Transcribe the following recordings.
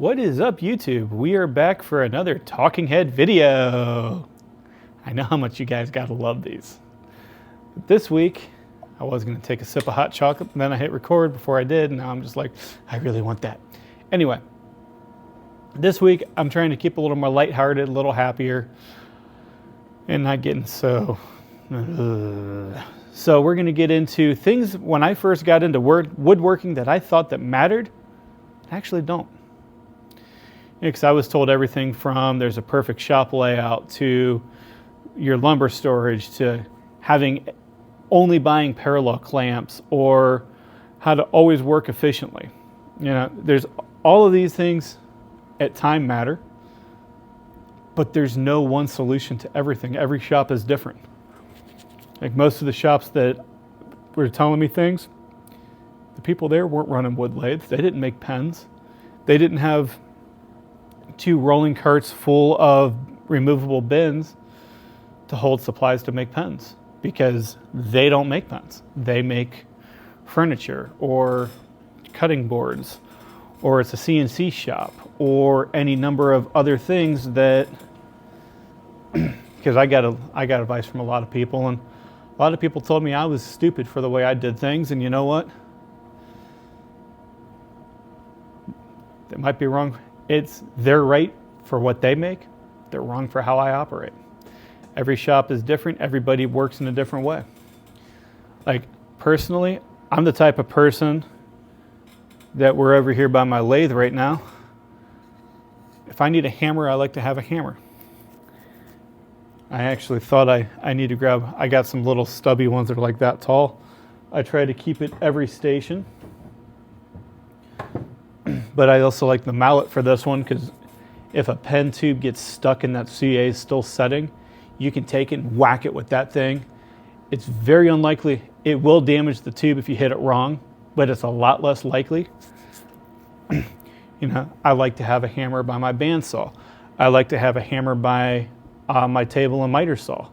What is up, YouTube? We are back for another Talking Head video. I know how much you guys gotta love these. But this week, I was gonna take a sip of hot chocolate, and then I hit record before I did, and now I'm just like, I really want that. Anyway, this week I'm trying to keep a little more lighthearted, a little happier, and not getting so... So we're gonna get into things when I first got into woodworking that I thought that mattered, actually don't. Because I was told everything from there's a perfect shop layout to your lumber storage to having only buying parallel clamps or how to always work efficiently. You know, there's all of these things at time matter, but there's no one solution to everything. Every shop is different. Like most of the shops that were telling me things, the people there weren't running wood lathes. They didn't make pens. They didn't have 2 rolling carts full of removable bins to hold supplies to make pens, because they don't make pens. They make furniture or cutting boards, or it's a CNC shop, or any number of other things that, because I got advice from a lot of people, and a lot of people told me I was stupid for the way I did things, and you know what? They might be wrong. They're right for what they make. They're wrong for how I operate. Every shop is different. Everybody works in a different way. Like personally, I'm the type of person that we're over here by my lathe right now. If I need a hammer, I like to have a hammer. I actually thought I need to grab, I got some little stubby ones that are like that tall. I try to keep it every station. But I also like the mallet for this one, because if a pen tube gets stuck in that CA still setting, you can take it and whack it with that thing. It's very unlikely. It will damage the tube if you hit it wrong, but it's a lot less likely. You know, I like to have a hammer by my bandsaw. I like to have a hammer by my table and miter saw.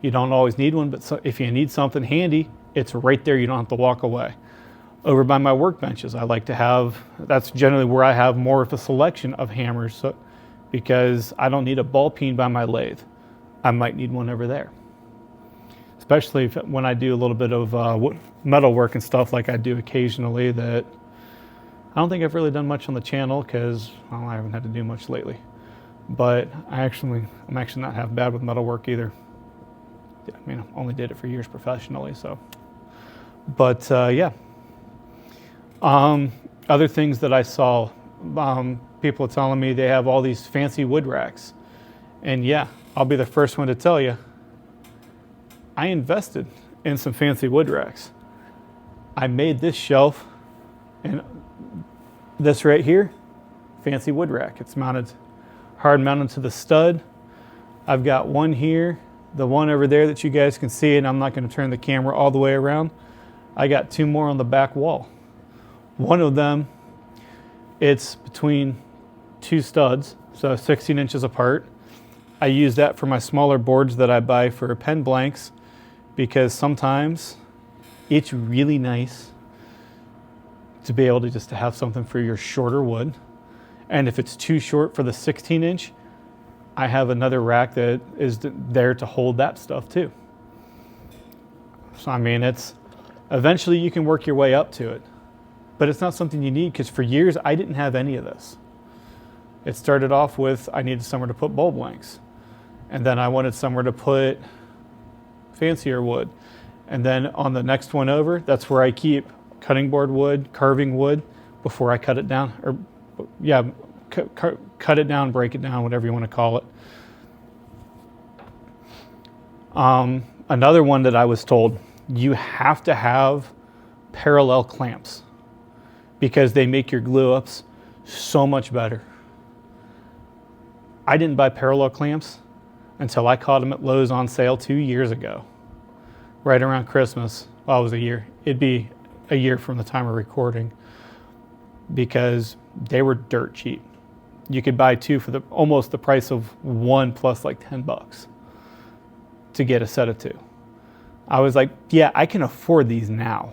You don't always need one, but if you need something handy, it's right there. You don't have to walk away. Over by my workbenches, I like to have, that's generally where I have more of a selection of hammers, because I don't need a ball peen by my lathe. I might need one over there. Especially when I do a little bit of metal work and stuff like I do occasionally, that I don't think I've really done much on the channel because, well, I haven't had to do much lately. But I'm actually not half bad with metal work either. I mean, I only did it for years professionally, so. But yeah. Other things that I saw, people telling me they have all these fancy wood racks. And yeah, I'll be the first one to tell you, I invested in some fancy wood racks. I made this shelf, and this right here, fancy wood rack. It's mounted, hard mounted to the stud. I've got one here, the one over there that you guys can see, and I'm not going to turn the camera all the way around. I got 2 more on the back wall. One of them, it's between 2 studs, so 16 inches apart. I use that for my smaller boards that I buy for pen blanks, because sometimes it's really nice to be able to just to have something for your shorter wood. And if it's too short for the 16 inch, I have another rack that is there to hold that stuff too. So I mean, eventually you can work your way up to it. But it's not something you need, because for years I didn't have any of this. It started off with I needed somewhere to put bowl blanks. And then I wanted somewhere to put fancier wood. And then on the next one over, that's where I keep cutting board wood, carving wood, before I cut it down. Or yeah, cut it down, break it down, whatever you want to call it. Another one that I was told, you have to have parallel clamps, because they make your glue ups so much better. I didn't buy parallel clamps until I caught them at Lowe's on sale 2 years ago, right around Christmas. Well, it was a year. It'd be a year from the time of recording, because they were dirt cheap. You could buy 2 for almost the price of 1 plus like $10 to get a set of 2. I was like, yeah, I can afford these now.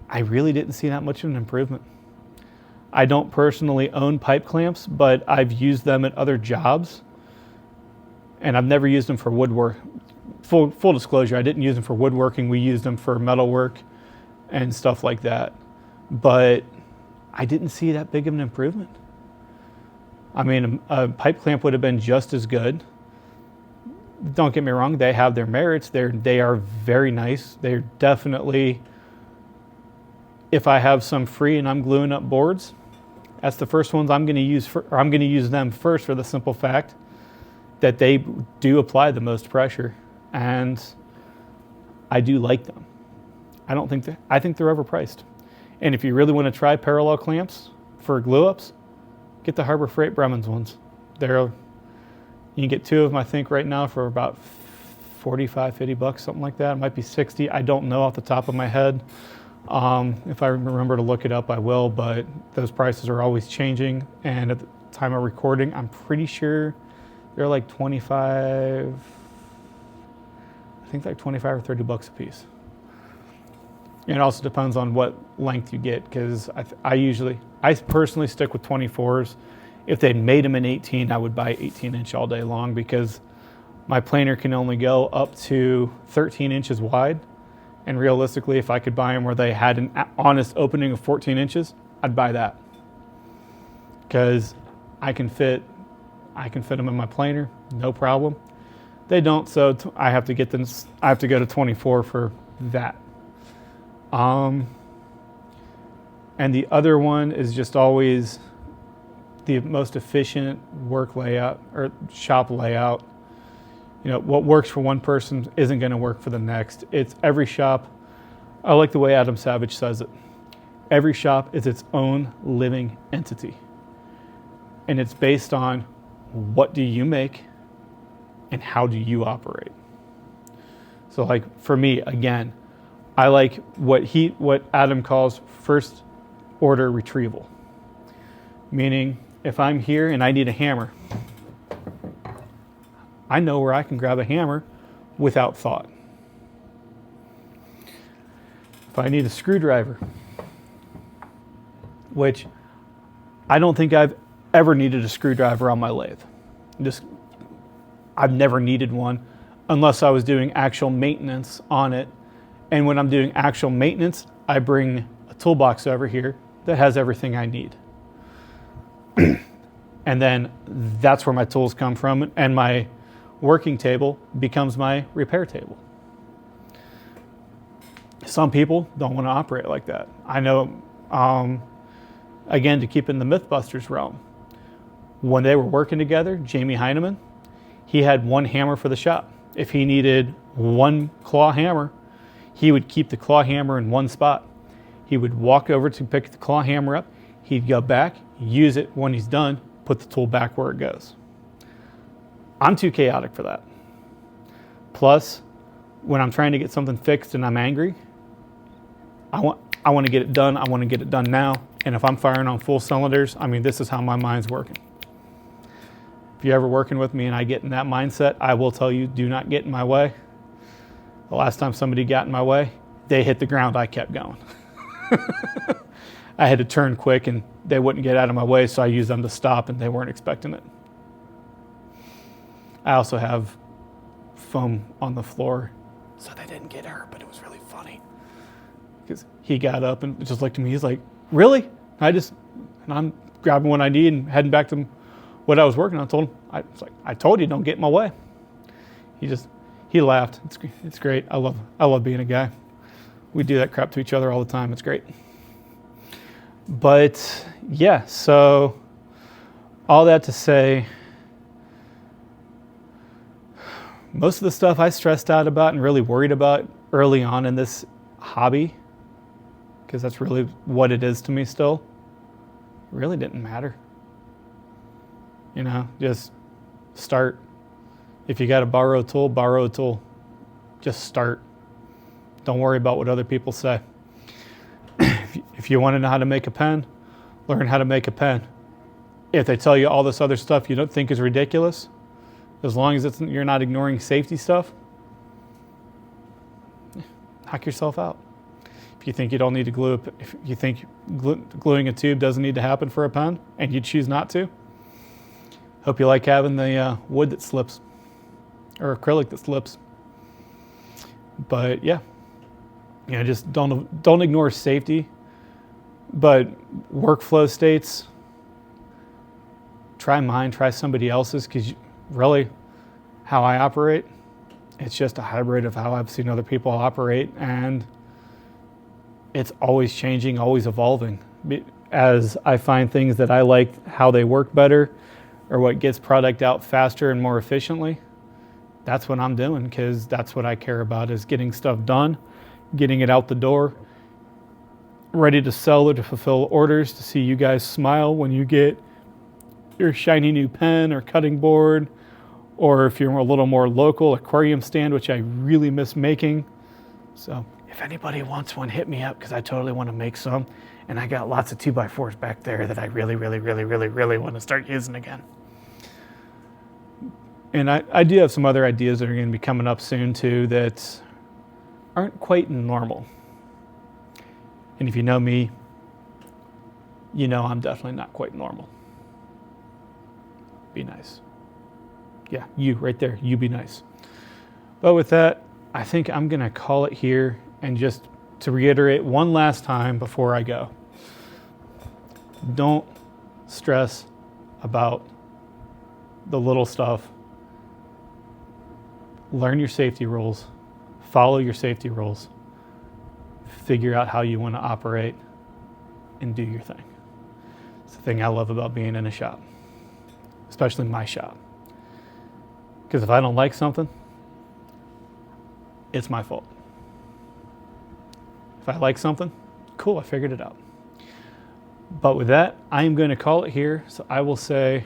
I really didn't see that much of an improvement. I don't personally own pipe clamps, but I've used them at other jobs, and I've never used them for woodwork. Full disclosure, I didn't use them for woodworking. We used them for metalwork and stuff like that. But I didn't see that big of an improvement. I mean, a pipe clamp would have been just as good. Don't get me wrong, they have their merits. They are very nice. They're definitely, if I have some free and I'm gluing up boards, that's the first ones I'm going to use, I'm going to use them first for the simple fact that they do apply the most pressure, and I do like them. I think they're overpriced. And if you really want to try parallel clamps for glue ups, get the Harbor Freight Bremens ones. You can get 2 of them, I think, right now for about 45, 50 bucks, something like that. It might be 60. I don't know off the top of my head. If I remember to look it up, I will, but those prices are always changing. And at the time of recording, I'm pretty sure they're like 25, I think like 25 or 30 bucks a piece. And it also depends on what length you get, because I personally stick with 24s. If they made them in 18, I would buy 18-inch all day long, because my planer can only go up to 13 inches wide. And realistically, if I could buy them where they had an honest opening of 14 inches, I'd buy that. Because I can fit them in my planer, no problem. They don't, so I have to go to 24 for that. And the other one is just always the most efficient work layout or shop layout. You know, what works for one person isn't going to work for the next. It's every shop. I like the way Adam Savage says it. Every shop is its own living entity. And it's based on what do you make and how do you operate. So like for me, again, I like what Adam calls first order retrieval. Meaning, if I'm here and I need a hammer, I know where I can grab a hammer without thought. If I need a screwdriver, which I don't think I've ever needed a screwdriver on my lathe. I've never needed one unless I was doing actual maintenance on it. And when I'm doing actual maintenance, I bring a toolbox over here that has everything I need. And then that's where my tools come from, and my working table becomes my repair table. Some people don't want to operate like that. I know, again, to keep in the Mythbusters realm, when they were working together, Jamie Heineman, he had one hammer for the shop. If he needed one claw hammer, he would keep the claw hammer in one spot. He would walk over to pick the claw hammer up. He'd go back, use it. When he's done, put the tool back where it goes. I'm too chaotic for that. Plus, when I'm trying to get something fixed and I'm angry, I want to get it done. I want to get it done now. And if I'm firing on full cylinders, I mean, this is how my mind's working. If you're ever working with me and I get in that mindset, I will tell you, do not get in my way. The last time somebody got in my way, they hit the ground, I kept going. I had to turn quick and they wouldn't get out of my way, so I used them to stop and they weren't expecting it. I also have foam on the floor so they didn't get hurt, but it was really funny. Because he got up and just looked at me, he's like, really? And I'm grabbing what I need and heading back to what I was working on. I told him, I told you, don't get in my way. He laughed. It's great. I love being a guy. We do that crap to each other all the time. It's great. But yeah, so all that to say, most of the stuff I stressed out about and really worried about early on in this hobby, because that's really what it is to me still, really didn't matter. You know, just start. If you got to borrow a tool, borrow a tool. Just start. Don't worry about what other people say. If you want to know how to make a pen, learn how to make a pen. If they tell you all this other stuff you don't think is ridiculous, as long as you're not ignoring safety stuff, knock yourself out. If you think you don't need to glue, if you think gluing a tube doesn't need to happen for a pen and you choose not to, hope you like having the wood that slips or acrylic that slips. But yeah, just don't ignore safety. But workflow states, try mine, try somebody else's, because really how I operate, it's just a hybrid of how I've seen other people operate, and it's always changing, always evolving. As I find things that I like how they work better or what gets product out faster and more efficiently, that's what I'm doing, because that's what I care about, is getting stuff done, getting it out the door, ready to sell or to fulfill orders, to see you guys smile when you get your shiny new pen or cutting board, or if you're a little more local, aquarium stand, which I really miss making. So if anybody wants one, hit me up, because I totally want to make some. And I got lots of 2x4s back there that I really want to start using again. And I do have some other ideas that are going to be coming up soon too that aren't quite normal. And if you know me, you know I'm definitely not quite normal. Be nice. Yeah, you right there, you be nice. But with that, I think I'm going to call it here. And just to reiterate one last time before I go, don't stress about the little stuff. Learn your safety rules, follow your safety rules, figure out how you want to operate, and do your thing. It's the thing I love about being in a shop, especially my shop. Because if I don't like something, it's my fault. If I like something, cool, I figured it out. But with that, I am going to call it here. So I will say,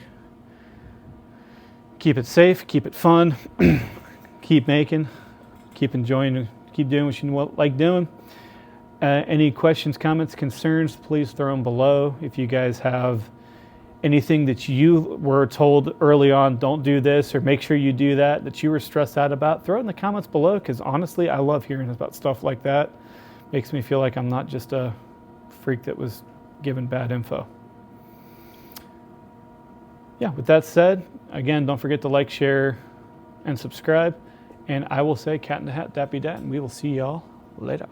keep it safe, keep it fun, keep making, keep enjoying, keep doing what you like doing. Any questions, comments, concerns, please throw them below. If you guys have anything that you were told early on, don't do this, or make sure you do that, that you were stressed out about, throw it in the comments below, because honestly, I love hearing about stuff like that. Makes me feel like I'm not just a freak that was given bad info. Yeah, with that said, again, don't forget to like, share, and subscribe. And I will say, cat in the hat, dappy dat, and we will see y'all later.